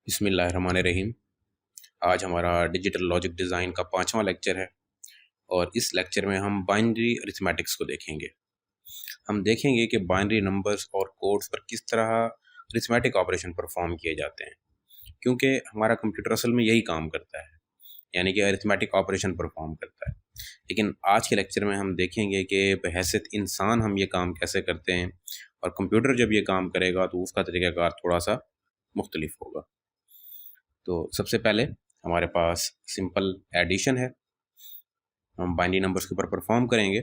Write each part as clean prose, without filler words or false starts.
बिस्मिल्लाहिर्रहमानिर्रहीम। आज हमारा डिजिटल लॉजिक डिज़ाइन का 5वां लेक्चर है और इस लेक्चर में हम बाइनरी अरिथमेटिक्स को देखेंगे। हम देखेंगे कि बाइनरी नंबर्स और कोड्स पर किस तरह अरिथमेटिक ऑपरेशन परफॉर्म किए जाते हैं, क्योंकि हमारा कंप्यूटर असल में यही काम करता है, यानी कि अरिथमेटिक ऑपरेशन परफॉर्म करता है। लेकिन आज के लेक्चर में हम देखेंगे कि बहैसियत इंसान हम ये काम कैसे करते हैं और कंप्यूटर जब ये काम करेगा तो उसका तरीक़ाकार थोड़ा-सा मुख्तलिफ होगा। तो सबसे पहले हमारे पास सिंपल एडिशन है। हम बाइनरी नंबर्स के ऊपर परफॉर्म करेंगे।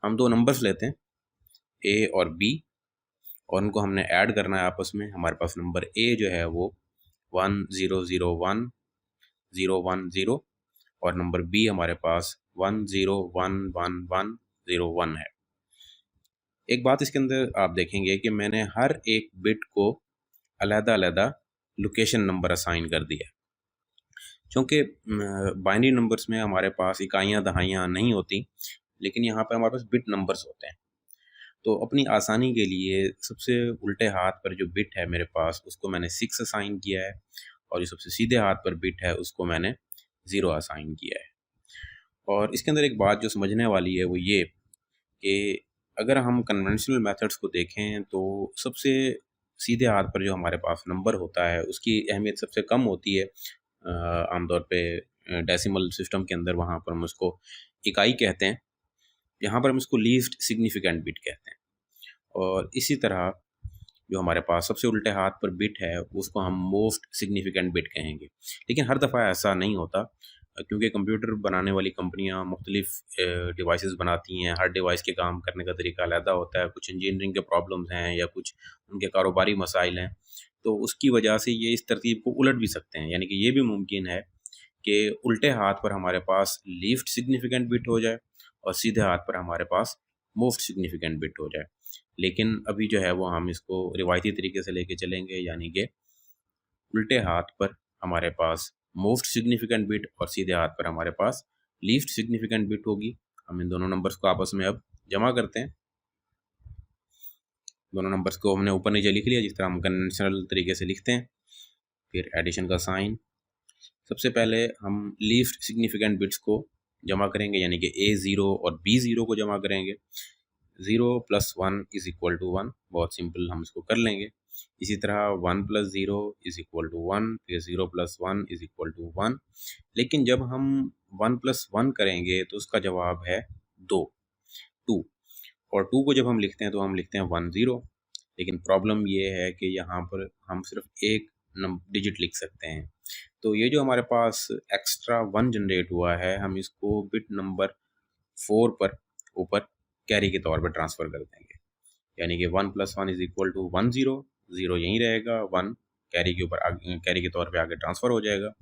हम दो नंबर्स लेते हैं ए और बी और उनको हमने ऐड करना है आपस में। हमारे पास नंबर ए जो है वो 1001 010 और नंबर बी हमारे पास 10111101 है। एक बात इसके अंदर आप देखेंगे कि मैंने हर एक बिट को अलग-अलग लोकेशन नंबर असाइन कर दिया है, क्योंकि बाइनरी नंबर्स में हमारे पास इकाइयाँ दहाइयाँ नहीं होती, लेकिन यहाँ पे हमारे पास बिट नंबर्स होते हैं। तो अपनी आसानी के लिए सबसे उल्टे हाथ पर जो बिट है मेरे पास उसको मैंने 6 असाइन किया है और जो सबसे सीधे हाथ पर बिट है उसको मैंने 0 असाइन किया है। और इसके अंदर एक बात जो समझने वाली है वो ये कि अगर हम कन्वेंशनल मेथड्स को देखें तो सबसे सीधे हाथ पर जो हमारे पास नंबर होता है उसकी अहमियत सबसे कम होती है। आमतौर पे डेसिमल सिस्टम के अंदर वहाँ पर हम उसको इकाई कहते हैं, यहाँ पर हम इसको लीस्ट सिग्निफिकेंट बिट कहते हैं। और इसी तरह जो हमारे पास सबसे उल्टे हाथ पर बिट है उसको हम मोस्ट सिग्निफिकेंट बिट कहेंगे। लेकिन हर दफ़ा ऐसा नहीं होता, क्योंकि कंप्यूटर बनाने वाली कंपनियां मुख्तलिफ डिवाइसेस बनाती हैं। हर डिवाइस के काम करने का तरीका अलग होता है। कुछ इंजीनियरिंग के प्रॉब्लम्स हैं या कुछ उनके कारोबारी मसाइल हैं, तो उसकी वजह से ये इस तरतीब को उलट भी सकते हैं। यानी कि ये भी मुमकिन है कि उल्टे हाथ पर हमारे पास लीस्ट सिग्निफिकेंट बिट हो जाए और सीधे हाथ पर हमारे पास मोस्ट सिग्निफिकेंट बिट हो जाए। लेकिन अभी जो है वो हम इसको रिवायती तरीके से लेके चलेंगे, यानी कि उल्टे हाथ पर हमारे पास मोस्ट सिग्निफिकेंट बिट और सीधे हाथ पर हमारे पास लीस्ट सिग्निफिकेंट बिट होगी। हम इन दोनों नंबर्स को आपस में अब जमा करते हैं। दोनों नंबर्स को हमने ऊपर नीचे लिख लिया जिस तरह हम कन्वेंशनल तरीके से लिखते हैं। फिर एडिशन का साइन। सबसे पहले हम लीस्ट सिग्निफिकेंट बिट्स को जमा करेंगे, यानी कि A0 और B0 को जमा करेंगे। 0 + 1 = 1, बहुत सिंपल, हम इसको कर लेंगे। इसी तरह 1 + 0 = 1, फिर 0 + 1 = 1। लेकिन जब हम 1 + 1 करेंगे तो उसका जवाब है 2 और 2 को जब हम लिखते हैं तो हम लिखते हैं 1 0। लेकिन प्रॉब्लम ये है कि यहाँ पर हम सिर्फ एक डिजिट लिख सकते हैं। तो ये जो हमारे पास एक्स्ट्रा 1 जनरेट हुआ है, हम इसको बिट नंबर 4 पर ऊपर कैरी के तौर पर ट्रांसफ़र कर देंगे। यानी कि 1 + 1 = 1 0, 0 यहीं रहेगा, 1 कैरी के ऊपर कैरी के तौर पे आगे ट्रांसफ़र हो जाएगा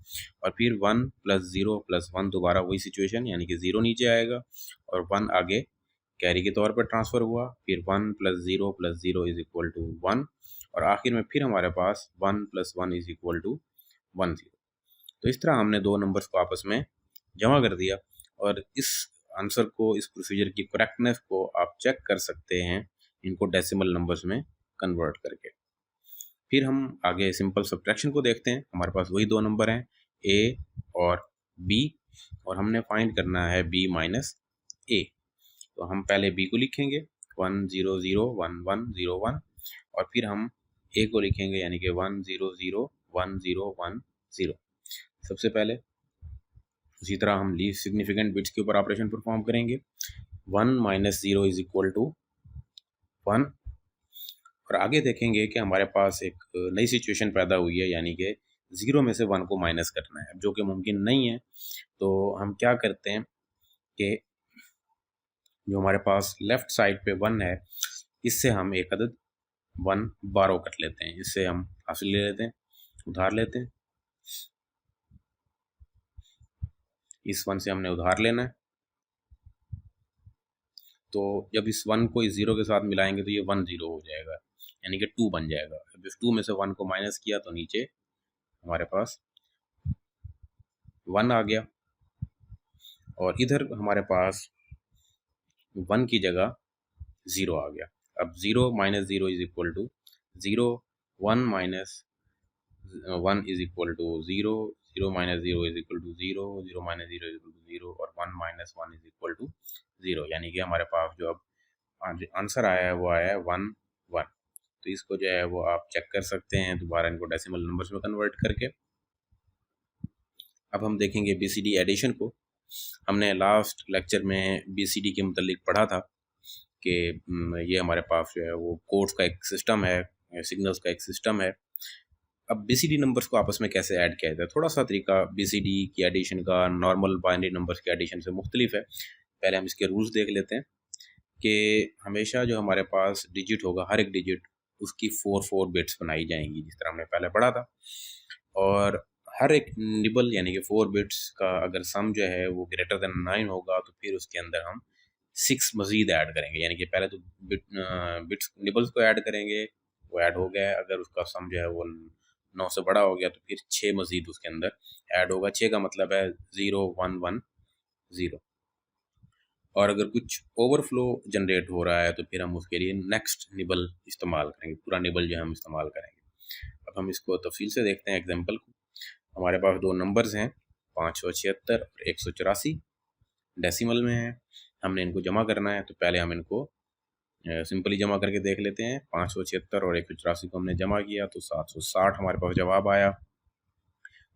और फिर 1 + 0 + 1 दोबारा वही सिचुएशन, यानी कि 0 नीचे आएगा और 1 आगे कैरी के तौर पर ट्रांसफ़र हुआ। फिर 1 + 0 + 0 = 1 और आखिर में फिर हमारे पास 1 + 1 = 1 0। तो इस तरह हमने दो नंबर्स को आपस में जमा कर दिया और इस आंसर को, इस प्रोसीजर की करेक्टनेस को आप चेक कर सकते हैं इनको डेसिमल नंबर्स में कन्वर्ट करके। फिर हम आगे सिंपल सब्ट्रैक्शन को देखते हैं। हमारे पास वही दो नंबर हैं A और B और हमने फाइंड करना है B - A। तो हम पहले B को लिखेंगे 1 0 0 1 1 0 1 और फिर हम A को लिखेंगे, यानी कि 1 0 0 1 0 1 0। सबसे पहले उसी तरह हम लीस्ट सिग्निफिकेंट बिट्स के ऊपर ऑपरेशन परफॉर्म करेंगे। 1 - 0 = 1 और आगे देखेंगे कि हमारे पास एक नई सिचुएशन पैदा हुई है, यानी कि 0 में से 1 को माइनस करना है, जो कि मुमकिन नहीं है। तो हम क्या करते हैं कि जो हमारे पास लेफ्ट साइड पे 1 है, इससे हम एक अदद 1 बारो कर लेते हैं। इससे हम हासिल ले लेते हैं, उधार लेते हैं। इस 1 से हमने उधार लेना है, तो जब इस 1 को इस 0 के साथ मिलाएंगे तो ये 1 0 हो जाएगा, यानी कि 2 बन जाएगा। अब इस 2 में से 1 को माइनस किया तो नीचे हमारे पास 1 आ गया और इधर हमारे पास 1 की जगह 0 आ गया। अब 0 - 0 = 0, 1 - 1 is equal to 0, 0 minus 0 is equal to 0, 0 minus 0 is equal to 0 और 1 माइनस 1 इज इक्वल टू 0, यानी कि हमारे पास जो अब आंसर आया है वो आया है 1 1। तो इसको जो है वो आप चेक कर सकते हैं दोबारा इनको डेसिमल नंबर्स में कन्वर्ट करके। अब हम देखेंगे बीसीडी एडिशन को। हमने लास्ट लेक्चर में बीसीडी के मुतालिक पढ़ा था कि ये हमारे पास जो है वो कोड्स का एक सिस्टम है, सिग्नल्स का एक सिस्टम है। अब बीसीडी नंबर्स को आपस में कैसे ऐड किया जाता है, थोड़ा सा तरीका बीसीडी की एडिशन का नॉर्मल बाइनरी नंबर्स के एडिशन से मुख्तलिफ है। पहले हम इसके रूल्स देख लेते हैं कि हमेशा जो हमारे पास डिजिट होगा, हर एक डिजिट उसकी 4 बिट्स बनाई जाएंगी, जिस तरह हमने पहले पढ़ा था। और हर एक निबल यानी कि 4 बिट्स का अगर सम जो है वो ग्रेटर देन 9 होगा तो फिर उसके अंदर हम 6 मज़ीद ऐड करेंगे, यानी कि पहले तो बिट्स निबल्स को ऐड करेंगे, वो ऐड हो गया है। अगर उसका सम जो है वो 9 से बड़ा हो गया तो फिर 6 मज़ीद उसके अंदर ऐड होगा। 6 का मतलब है 0 1 1 0। और अगर कुछ ओवरफ्लो जनरेट हो रहा है तो फिर हम उसके लिए नेक्स्ट निबल इस्तेमाल करेंगे, पूरा निबल जो है हम इस्तेमाल करेंगे। अब हम इसको तफसील से देखते हैं एग्जांपल को। हमारे पास दो नंबर्स हैं 576 और 184, डेसिमल में है। हमने इनको जमा करना है, तो पहले हम इनको सिंपली जमा करके देख लेते हैं। 576 और 184 को हमने जमा किया तो 760 हमारे पास जवाब आया।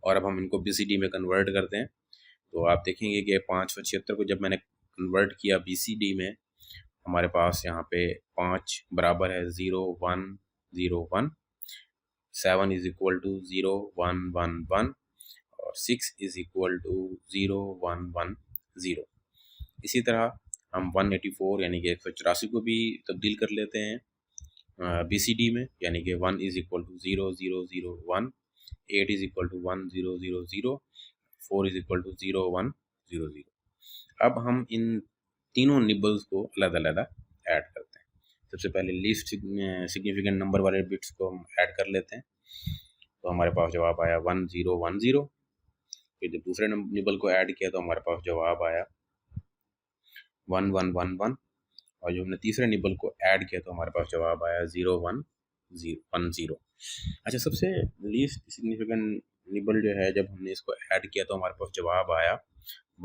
और अब हम इनको बीसीडी में कन्वर्ट करते हैं, तो आप देखेंगे कि 576 को जब मैंने कन्वर्ट किया बीसीडी में, हमारे पास यहाँ पे 5 बराबर है 0 1 0 1, 7 इज इक्वल टू 0 1 1 1 और 6 इज इक्वल टू 0 1 1 0। इसी तरह हम 184 यानी कि 184 को भी तब्दील कर लेते हैं बीसीडी में, यानी कि 1 is equal to 0 0 0 1, 8 is equal to 1 0 0 0, 4 is equal to 0 1 0 0। अब हम इन तीनों निबल्स को अलग अलग ऐड करते हैं। सबसे पहले लीस्ट सिग्निफिकेंट नंबर वाले बिट्स को हम ऐड कर लेते हैं, तो हमारे पास जवाब आया 1 0 1 0। फिर जब दूसरे निबल को ऐड किया तो हमारे पास जवाब आया 1 1 1 1, और जो हमने तीसरे निबल को ऐड किया तो हमारे पास जवाब आया 0 1 0 1 0। अच्छा, सबसे लीस्ट सिग्निफिकेंट निबल जो है, जब हमने इसको ऐड किया तो हमारे पास जवाब आया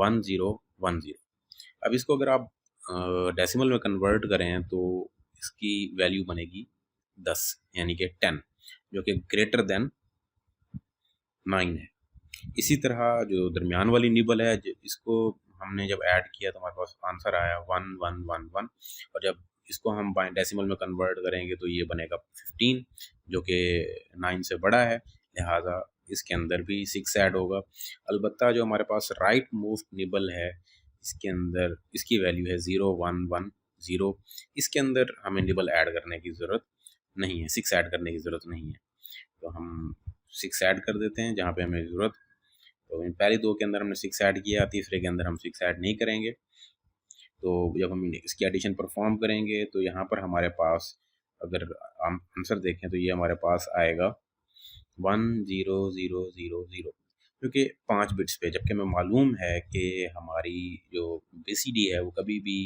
1 0 1 0। अब इसको अगर आप डेसिमल में कन्वर्ट करें तो इसकी वैल्यू बनेगी 10, यानी कि 10, जो कि ग्रेटर देन 9 है। इसी तरह जो दरमियान वाली निबल है, इसको हमने जब ऐड किया तो हमारे पास आंसर आया 1 1 1 1, और जब इसको हम डेसिमल में कन्वर्ट करेंगे तो ये बनेगा 15, जो कि 9 से बड़ा है, लिहाजा इसके अंदर भी 6 ऐड होगा। अलबत्ता जो हमारे पास राइट मोस्ट निबल है, इसके अंदर इसकी वैल्यू है 0 1 1 0। इसके अंदर हमें निबल ऐड करने की ज़रूरत नहीं है, 6 ऐड करने की ज़रूरत नहीं है, तो हम 6 ऐड कर देते हैं जहाँ पे हमें ज़रूरत। तो इन पहली दो के अंदर हमने 6 ऐड किया, तीसरे के अंदर हम 6 ऐड नहीं करेंगे। तो जब हम इसकी एडिशन परफॉर्म करेंगे तो यहाँ पर हमारे पास अगर हम आंसर देखें तो ये हमारे पास आएगा 1 0 0 0 0, क्योंकि 5 बिट्स पे, जबकि हमें मालूम है कि हमारी जो बीसीडी है वो कभी भी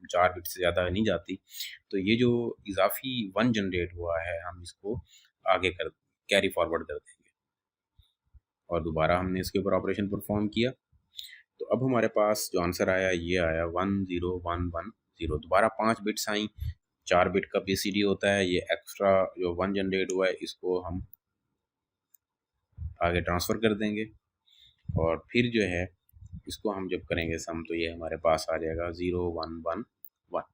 4 बिट से ज़्यादा नहीं जाती। तो ये जो इजाफी 1 जनरेट हुआ है, हम इसको आगे कर कैरी फॉरवर्ड कर देंगे, और दोबारा हमने इसके ऊपर ऑपरेशन परफॉर्म किया। तो अब हमारे पास जो आंसर आया ये आया 1 0 1 1 0। दोबारा 5 बिट्स आई, 4 बिट का बीसीडी होता है, ये एक्स्ट्रा जो 1 जनरेट हुआ है इसको हम आगे ट्रांसफ़र कर देंगे, और फिर जो है इसको हम जब करेंगे सम तो ये हमारे पास आ जाएगा 0 1 1 1।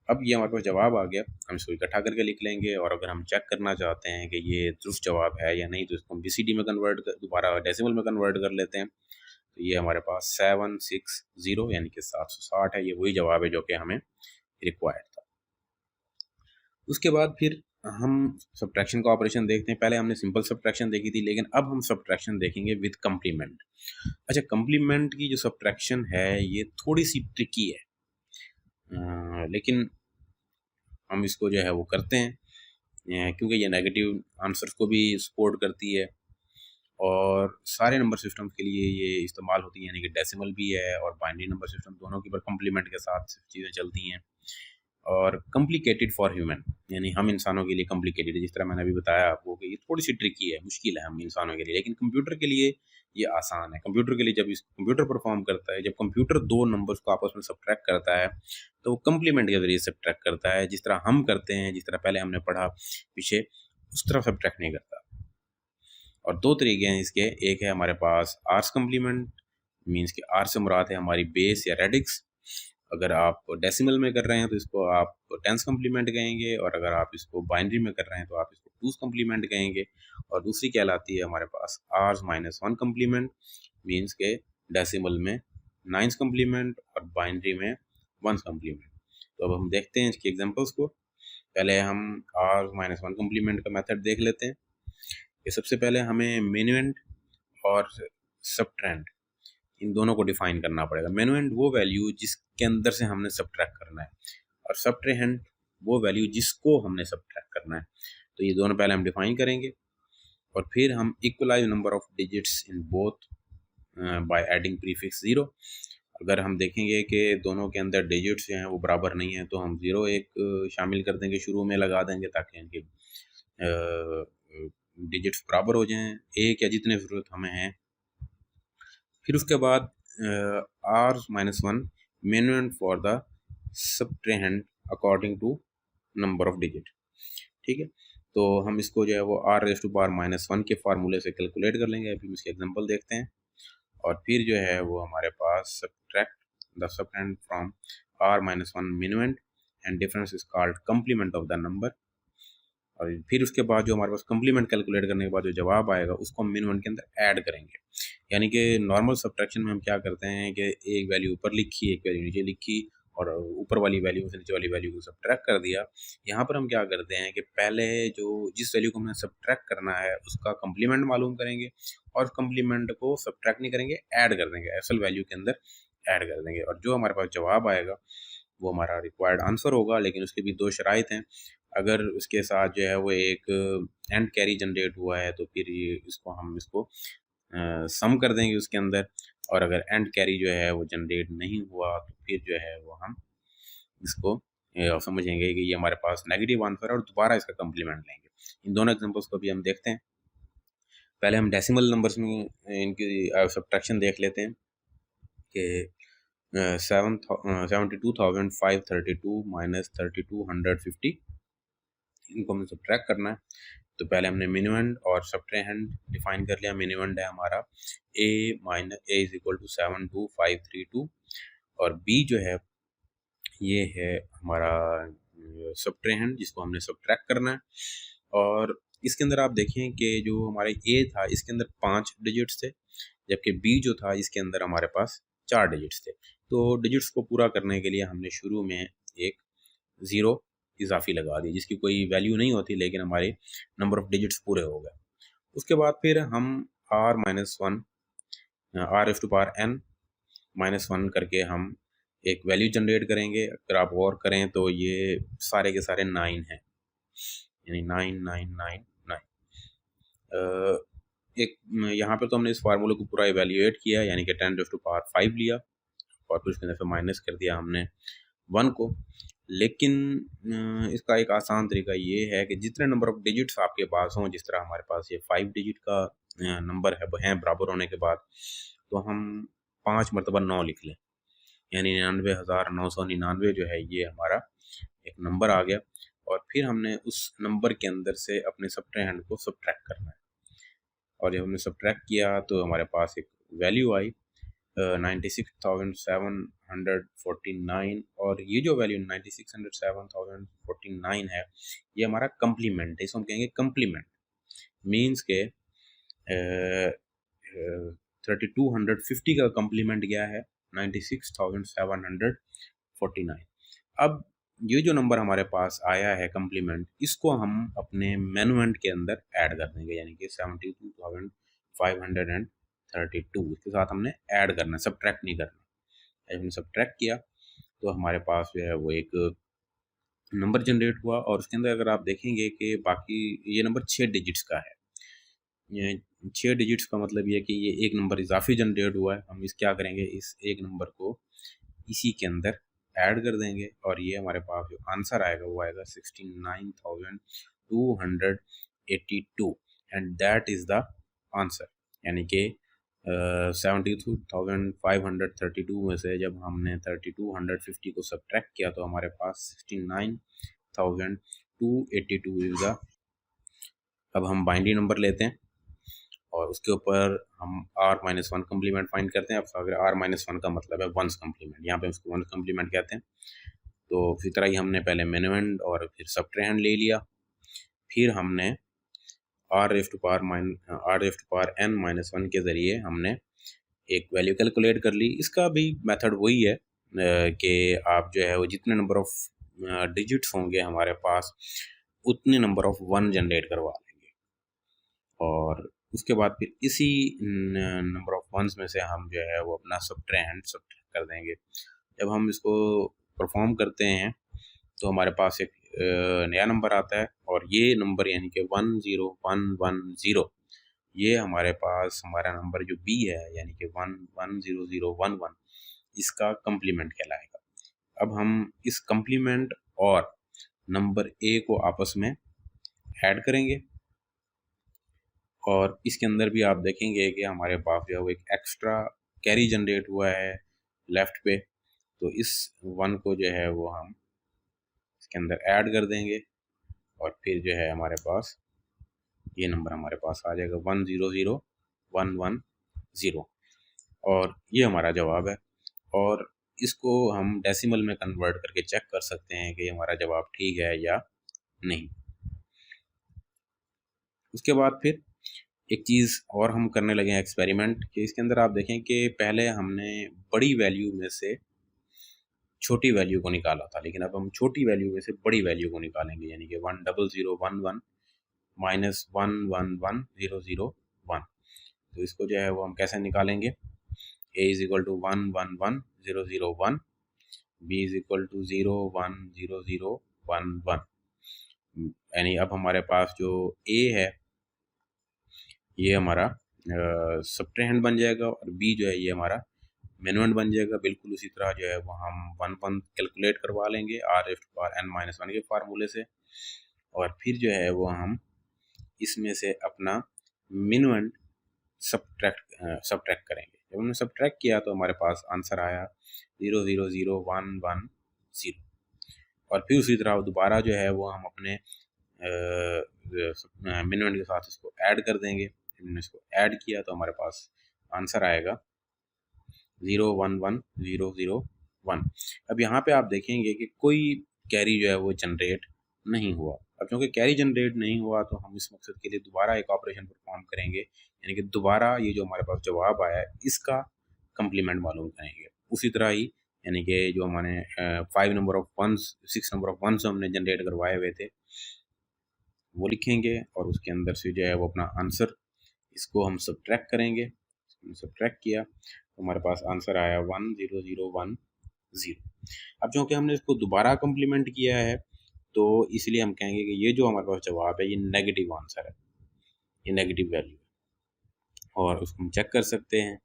अब ये हमारे पास जवाब आ गया, हम इसको इकट्ठा करके लिख लेंगे, और अगर हम चेक करना चाहते हैं कि ये दुरुस्त जवाब है या नहीं तो इसको हम बीसीडी में कन्वर्ट कर दोबारा डेसिमल में कन्वर्ट कर लेते हैं। तो ये हमारे पास 760 यानी कि 760 है, ये वही जवाब है जो कि हमें रिक्वायर्ड था। उसके बाद फिर हम सब्ट्रैक्शन का ऑपरेशन देखते हैं। पहले हमने सिंपल सब्ट्रैक्शन देखी थी, लेकिन अब हम सब्ट्रैक्शन देखेंगे विद कम्प्लीमेंट। अच्छा, कम्प्लीमेंट की जो सब्ट्रैक्शन है ये थोड़ी सी ट्रिकी है, लेकिन हम इसको जो है वो करते हैं, क्योंकि ये नेगेटिव आंसर्स को भी सपोर्ट करती है और सारे नंबर सिस्टम के लिए ये इस्तेमाल होती है, यानी कि डेसिमल भी है और बाइनरी नंबर सिस्टम, दोनों के ऊपर कम्प्लीमेंट के साथ चीज़ें चलती हैं। और कॉम्प्लिकेटेड फॉर ह्यूमन, यानी हम इंसानों के लिए कॉम्प्लिकेटेड है। जिस तरह मैंने अभी बताया आपको कि ये थोड़ी सी ट्रिकी है, मुश्किल है हम इंसानों के लिए, लेकिन कंप्यूटर के लिए ये आसान है। कंप्यूटर के लिए जब इस कंप्यूटर परफॉर्म करता है, जब कंप्यूटर दो नंबर्स को आपस में सब्ट्रैक्ट करता है, तो वो कम्प्लीमेंट के जरिए सब्ट्रैक्ट करता है। जिस तरह हम करते हैं, जिस तरह पहले हमने पढ़ा पीछे, उस तरह सब्ट्रैक्ट नहीं करता। और दो तरीके हैं इसके, एक है हमारे पास आर्स कम्प्लीमेंट, मीन्स कि आर से मुराद है हमारी बेस या रेडिक्स। अगर आप डेसिमल में कर रहे हैं तो इसको आप टेंस कम्प्लीमेंट कहेंगे, और अगर आप इसको बाइनरी में कर रहे हैं तो आप इसको टूस कम्प्लीमेंट कहेंगे। और दूसरी कहलाती है हमारे पास r's minus one complement, means के डेसिमल में नाइन्स कम्प्लीमेंट और बाइनरी में वंस कम्प्लीमेंट। तो अब हम देखते हैं इसके एग्जांपल्स को। पहले हम आर माइनस वन कम्प्लीमेंट का मेथड देख लेते हैं। ये सबसे पहले हमें मेन्यूएंड और सबट्रेंड, इन दोनों को डिफाइन करना पड़ेगा। मेन्यूएंड वो वैल्यू जिसके अंदर से हमने सब्ट्रैक्ट करना है, और सबट्रेंड वो वैल्यू जिसको हमने सब्ट्रैक्ट करना है। तो ये दोनों पहले हम डिफाइन करेंगे, और फिर हम equalise number of digits in both by adding prefix zero. अगर हम देखेंगे कि दोनों के अंदर डिजिट्स जो हैं वो बराबर नहीं है, तो हम ज़ीरो एक शामिल कर देंगे, शुरू में लगा देंगे, ताकि इनके डिजिट्स बराबर हो जाएं, एक या जितने ज़रूरत हमें है। फिर उसके बाद r minus one minuend for the subtrahend according to number of digit. ठीक है, तो हम इसको जो है वो r raise to power minus one के फार्मूले से कैलकुलेट कर लेंगे। अभी हम इसके एग्जांपल देखते हैं। और फिर जो है वो हमारे पास subtract the subtrahend from r minus one minuend and difference is called complement of the number. और फिर उसके बाद जो हमारे पास कम्प्लीमेंट कैलकुलेट करने के बाद जो जवाब आएगा उसको हम मेन्यूएंड के अंदर ऐड करेंगे। यानी कि नॉर्मल सब्ट्रैक्शन में हम क्या करते हैं कि एक वैल्यू ऊपर लिखी, एक वैल्यू नीचे लिखी, और ऊपर वाली वैल्यू से नीचे वाली वैल्यू को सब्ट्रैक्ट कर दिया। यहाँ पर हम क्या करते हैं कि पहले जो जिस वैल्यू को हमें सब्ट्रैक्ट करना है उसका कम्प्लीमेंट मालूम करेंगे, और कम्प्लीमेंट को सब्ट्रैक्ट नहीं करेंगे, ऐड कर देंगे, असल वैल्यू के अंदर ऐड कर देंगे, और जो हमारे पास जवाब आएगा वो हमारा रिक्वायर्ड आंसर होगा। लेकिन उसके भी दो शराइत हैं। अगर उसके साथ जो है वो एक एंड कैरी जनरेट हुआ है तो फिर ये इसको सम कर देंगे उसके अंदर, और अगर एंड कैरी जो है वो जनरेट नहीं हुआ तो फिर जो है वो हम इसको समझेंगे कि ये हमारे पास नेगेटिव आंसर है, और दोबारा इसका कम्प्लीमेंट लेंगे। इन दोनों एग्जांपल्स को भी हम देखते हैं। पहले हम डेसिमल नंबर्स में इनकी सब्ट्रैक्शन देख लेते हैं कि 72,532 माइनस 3250, इनको हमें सब्ट्रैक्ट करना है। तो पहले हमने मिनिमम और सबट्रेंड डिफाइन कर लिया। मिनिमम है हमारा a इज इक्वल टू 72,532, और b जो है ये है हमारा सबट्रेंड जिसको हमने सब्ट्रैक्ट करना है। और इसके अंदर आप देखें कि जो हमारे a था इसके अंदर 5 डिजिट्स थे, जबकि b जो था इसके अंदर हमारे पास 4 डिजिट्स थे। तो डिजिट्स को पूरा करने के लिए हमने शुरू में एक ज़ीरो इजाफी लगा दी, जिसकी कोई वैल्यू नहीं होती, लेकिन हमारे नंबर ऑफ डिजिट्स पूरे हो गए। उसके बाद फिर हम R minus one R F two power N minus one करके हम एक वैल्यू जनरेट करेंगे। अगर आप गौर करें तो ये सारे के सारे 9 हैं, यानी 9 एक यहाँ पे तो हमने इस फार्मूले को पूरा इवेल्युएट किया, यानी कि 10 टू पावर 5 लिया, और फिर उसके अंदर से माइनस कर दिया हमने 1 को। लेकिन इसका एक आसान तरीका ये है कि जितने नंबर ऑफ डिजिट्स आपके पास हों, जिस तरह हमारे पास ये 5 डिजिट का नंबर है बराबर होने के बाद, तो हम 5 मरतबा 9 लिख लें, यानी 99,999 जो है ये हमारा एक नंबर आ गया। और फिर हमने उस नंबर के अंदर से अपने सबट्रेंड को सब्ट्रैक्ट करना है, और जब हमने सब्ट्रैक्ट किया तो हमारे पास एक वैल्यू आई 96,749, और ये जो वैल्यू 96,749 है ये हमारा कम्प्लीमेंट है। इसको हम कहेंगे कम्प्लीमेंट, मीन्स के 3250 का कम्प्लीमेंट क्या है 96,749। अब ये जो नंबर हमारे पास आया है कम्प्लीमेंट, इसको हम अपने मेन्यूएंड के अंदर ऐड कर देंगे, यानी कि 72,532 इसके साथ हमने ऐड करना है, सब्ट्रैक्ट नहीं करना। जब हमने सब्ट्रैक्ट किया तो हमारे पास जो है वो एक नंबर जनरेट हुआ, और उसके अंदर अगर आप देखेंगे कि बाकी ये नंबर 6 डिजिट्स का है। ये 6 डिजिट्स का मतलब ये है कि ये एक नंबर इजाफी जनरेट हुआ है। हम इस क्या करेंगे, इस एक नंबर को इसी के अंदर ऐड कर देंगे और ये हमारे पास जो आंसर आएगा वो आएगा 69,282 and that is the answer. यानी कि 72,532 में से जब हमने 3250 को सब्ट्रैक्ट किया तो हमारे पास 69,282 इज़ द। अब हम बाइनरी नंबर लेते हैं और उसके ऊपर हम r-1 कम्प्लीमेंट फाइंड करते हैं। अब अगर r-1 का मतलब है वंस कम्प्लीमेंट, यहाँ पे उसको वंस कम्प्लीमेंट कहते हैं। तो इसी तरह ही हमने पहले मिनिमम और फिर सबट्रेंड ले लिया, फिर हमने r⁻n-1 के ज़रिए हमने एक वैल्यू कैलकुलेट कर ली। इसका भी मेथड वही है कि आप जो है वो जितने नंबर ऑफ डिजिट्स होंगे हमारे पास उतने नंबर ऑफ वन जनरेट करवा लेंगे और उसके बाद फिर इसी नंबर ऑफ वंस में से हम जो है वो अपना सब्ट्रैक्ट कर देंगे। जब हम इसको परफॉर्म करते हैं तो हमारे पास एक नया नंबर आता है और ये नंबर यानी कि 10110 ये हमारे पास हमारा नंबर जो बी है यानी कि 110011 इसका कम्प्लीमेंट कहलाएगा। अब हम इस कम्प्लीमेंट और नंबर ए को आपस में ऐड करेंगे और इसके अंदर भी आप देखेंगे कि हमारे पास जो है वो एक एक्स्ट्रा कैरी जनरेट हुआ है लेफ्ट पे, तो इस वन को जो है वो हम इसके अंदर ऐड कर देंगे और फिर जो है हमारे पास ये नंबर हमारे पास आ जाएगा 100,110 और ये हमारा जवाब है। और इसको हम डेसिमल में कन्वर्ट करके चेक कर सकते हैं कि हमारा जवाब ठीक है या नहीं। उसके बाद फिर एक चीज़ और हम करने लगे हैं एक्सपेरिमेंट कि इसके अंदर आप देखें कि पहले हमने बड़ी वैल्यू में से छोटी वैल्यू को निकाला था, लेकिन अब हम छोटी वैल्यू में से बड़ी वैल्यू को निकालेंगे यानी कि 10011 माइनस 111,001। तो इसको जो है वो हम कैसे निकालेंगे, a is equal to 111,001, b is equal to 010011। यानी अब हमारे पास जो a है ये हमारा सब्ट्रैंड बन जाएगा और b जो है ये हमारा मिनिमम बन जाएगा। बिल्कुल उसी तरह जो है वो हम 1 कैलकुलेट करवा लेंगे r⁻n-1 के फार्मूले से और फिर जो है वो हम इसमें से अपना मिनिमम सब्ट्रैक्ट करेंगे। जब हमने सब्ट्रैक्ट किया तो हमारे पास आंसर आया 0,00110 और फिर उसी तरह दोबारा जो है वो हम अपने मिनिमम के साथ इसको ऐड कर देंगे। हमने इसको ऐड किया तो हमारे पास आंसर आएगा 0,11001। अब यहाँ पे आप देखेंगे कि कोई कैरी जो है वो जनरेट नहीं हुआ। अब क्योंकि कैरी जनरेट नहीं हुआ तो हम इस मकसद के लिए दोबारा एक ऑपरेशन परफॉर्म करेंगे यानी कि दोबारा ये जो हमारे पास जवाब आया है इसका कम्प्लीमेंट मालूम करेंगे। उसी तरह ही यानी कि जो हमारे 6 नंबर ऑफ वंस हमने जनरेट करवाए हुए थे वो लिखेंगे और उसके अंदर से जो है वो अपना आंसर इसको हम सब्ट्रैक्ट करेंगे। सब्ट्रैक्ट किया तो हमारे पास आंसर आया 10010। अब क्योंकि हमने इसको दोबारा कम्प्लीमेंट किया है तो इसलिए हम कहेंगे कि ये जो हमारे पास जवाब है ये नेगेटिव आंसर है, ये नेगेटिव वैल्यू है और उसको हम चेक कर सकते हैं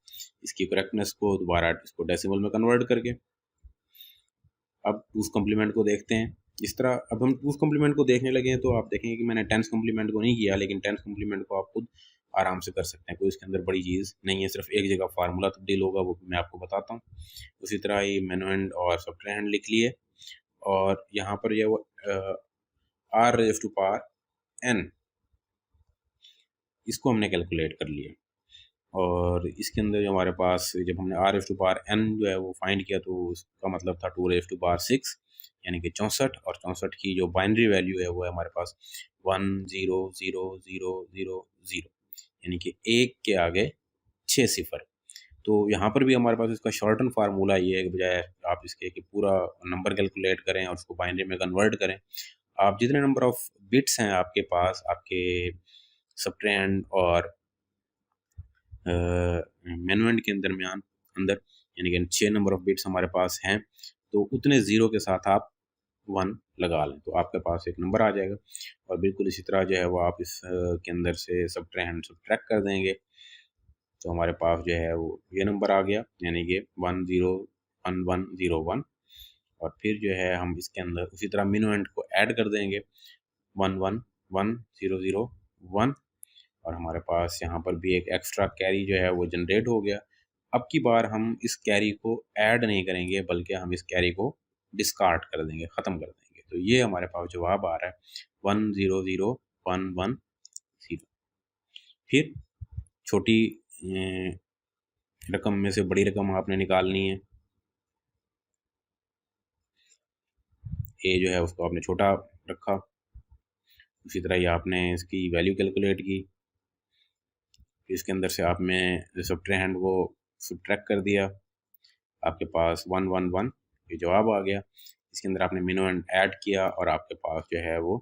इसकी करेक्टनेस को दोबारा इसको डेसिमल में कन्वर्ट करके। अब टूस कम्प्लीमेंट को देखते हैं इस तरह। अब हम टूस कम्प्लीमेंट को देखने लगे हैं तो आप देखेंगे कि मैंने टेंस कम्प्लीमेंट को नहीं किया, लेकिन टेंस कम्प्लीमेंट को आप खुद आराम से कर सकते हैं, कोई इसके अंदर बड़ी चीज़ नहीं है, सिर्फ एक जगह फार्मूला तब्दील होगा वो मैं आपको बताता हूँ। उसी तरह ही मेनुएंड और सब्ट्रैंड लिख लिए और यहाँ पर ये वो r⁻n इसको हमने कैलकुलेट कर लिया और इसके अंदर जो हमारे पास जब हमने r⁻n जो है वो फाइंड किया तो उसका मतलब था 2⁻6 यानी कि 64 और 64 की जो बाइनरी वैल्यू है वो है हमारे पास 1000000 यानी कि एक के आगे 6 सिफर। तो यहाँ पर भी हमारे पास इसका शॉर्टन फार्मूला ये है कि बजाय आप इसके कि पूरा नंबर कैलकुलेट करें और उसको बाइनरी में कन्वर्ट करें, आप जितने नंबर ऑफ बिट्स हैं आपके पास आपके सब्ट्रैंड और मेनुएंड के दरमियान अंदर यानी कि 6 नंबर ऑफ बिट्स हमारे पास हैं तो उतने ज़ीरो के साथ आप 1 लगा लें तो आपके पास एक नंबर आ जाएगा। और बिल्कुल इसी तरह जो है वो आप इस के अंदर से सब्ट्रैक्ट कर देंगे तो हमारे पास जो है वो ये नंबर आ गया यानी कि 1011001 और फिर जो है हम इसके अंदर उसी तरह मिनुएंड को ऐड कर देंगे 1 1 1 0 0 1 और हमारे पास यहाँ पर भी एक एक्स्ट्रा कैरी जो है वो जनरेट हो गया। अब की बार हम इस कैरी को ऐड नहीं करेंगे बल्कि हम इस कैरी को डिस्कार्ड कर देंगे, ख़त्म कर देंगे। तो ये हमारे पास जवाब आ रहा है 1 0 0 1 1 0। फिर छोटी रकम में से बड़ी रकम आपने निकालनी है। ए जो है उसको आपने छोटा रखा, उसी तरह ये आपने इसकी वैल्यू कैलकुलेट की, फिर इसके अंदर से आपने सब्ट्रैंड को सब्ट्रैक्ट कर दिया, आपके पास 1 1 1 ये जवाब आ गया। इसके अंदर आपने मिनुएंड ऐड किया और आपके पास जो है वो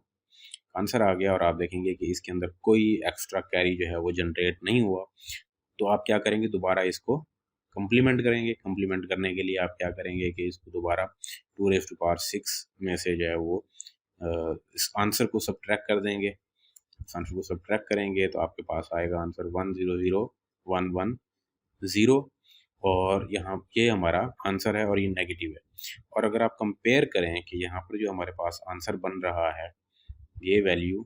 आंसर आ गया। और आप देखेंगे कि इसके अंदर कोई एक्स्ट्रा कैरी जो है वो जनरेट नहीं हुआ। तो आप क्या करेंगे, दोबारा इसको कंप्लीमेंट करेंगे। कंप्लीमेंट करने के लिए आप क्या करेंगे कि इसको दोबारा 2⁶ में से जो है वो इस आंसर को सब्ट्रैक्ट कर देंगे। इस आंसर को सब्ट्रैक्ट करेंगे तो आपके पास आएगा आंसर 1 0 0 1 1 0 और यहाँ ये हमारा आंसर है और ये नेगेटिव है। और अगर आप कंपेयर करें कि यहाँ पर जो हमारे पास आंसर बन रहा है ये वैल्यू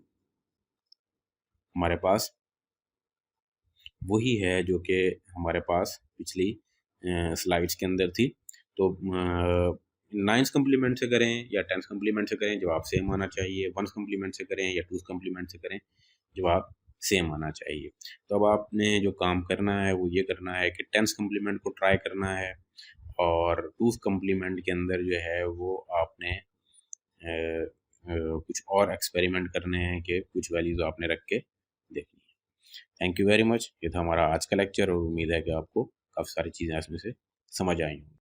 हमारे पास वही है जो कि हमारे पास पिछली स्लाइड्स के अंदर थी। तो 9th कम्प्लीमेंट से करें या 10th कम्प्लीमेंट से करें जवाब सेम आना चाहिए, 1st कम्प्लीमेंट से करें या 2th कम्प्लीमेंट से करें जवाब सेम आना चाहिए। तो अब आपने जो काम करना है वो ये करना है कि 10th कम्प्लीमेंट को ट्राई करना है और 2th कम्प्लीमेंट के अंदर जो है वो आपने कुछ और एक्सपेरिमेंट करने हैं कि कुछ वैल्यूज़ आपने रख के देखनी है। Thank you very much. ये था हमारा आज का लेक्चर और उम्मीद है कि आपको काफ़ी सारी चीज़ें इसमें से समझ आई होंगी।